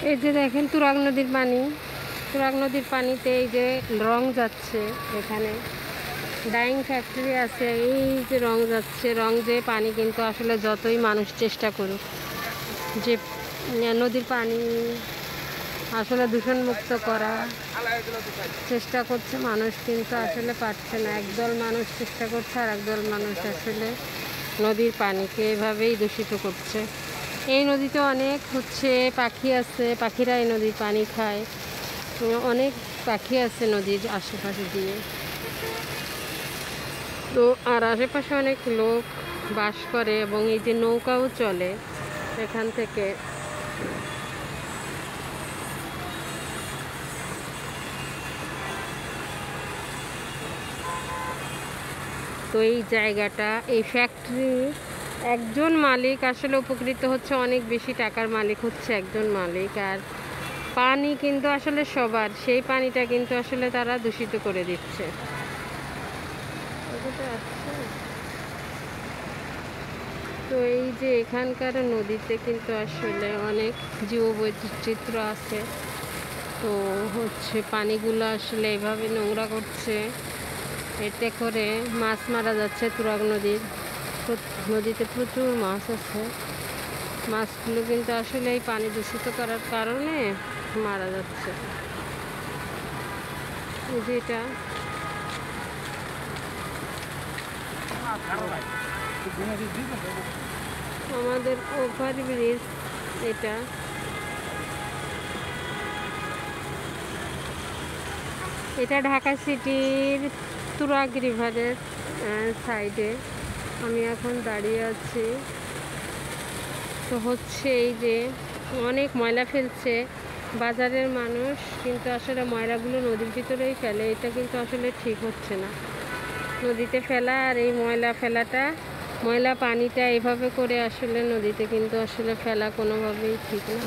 এই যে দেখেন তুরাগ নদীর পানি, তুরাগ নদীর পানিতে এই যে রং যাচ্ছে, এখানে ডাইং ফ্যাক্টরি আছে, এই যে রং যাচ্ছে, রং যে পানি কিন্তু আসলে যতই মানুষ চেষ্টা করুক যে নদীর পানি আসলে দূষণমুক্ত করা চেষ্টা করছে মানুষ, কিন্তু আসলে পারছে না। একদল মানুষ চেষ্টা করছে আর একদল মানুষ আসলে নদীর পানিকে এভাবেই দূষিত করছে। এই নদীতে অনেক পাখি আছে, পাখিরা এই নদীর পানি খায়, অনেক পাখি আছে নদীর আশেপাশে দিয়ে। তো আর আশেপাশে অনেক লোক বাস করে এবং এই যে নৌকাও চলে এখান থেকে। তো এই জায়গাটা, এই ফ্যাক্টরি একজন মালিক আসলে উপকৃত হচ্ছে, অনেক বেশি টাকার মালিক হচ্ছে একজন মালিক, আর পানি কিন্তু আসলে সবার, সেই পানিটা কিন্তু আসলে তারা দূষিত করে দিচ্ছে। তো এই যে এখানকার নদীতে কিন্তু আসলে অনেক জীববৈচিত্র্য আছে। তো পানিগুলো আসলে এভাবে নোংরা করছে, এতে করে মাছ মারা যাচ্ছে। তুরাগ নদীতে প্রচুর মাছ আছে, মাছগুলো কিন্তু আসলে এই পানি দূষিত করার কারণে মারা যাচ্ছে। যেটা আমাদের ওভারব্রিজ, এটা ঢাকা সিটির তুরাগ রিভারের সাইডে আমি এখন দাঁড়িয়ে আছি। তো এই যে অনেক ময়লা ফেলছে বাজারের মানুষ, কিন্তু আসলে ময়লাগুলো নদীর ভিতরেই ফেলে, এটা কিন্তু আসলে ঠিক হচ্ছে না নদীতে ফেলা। আর এই ময়লা পানিটা এভাবে করে আসলে নদীতে কিন্তু আসলে ফেলা কোনোভাবেই ঠিক না।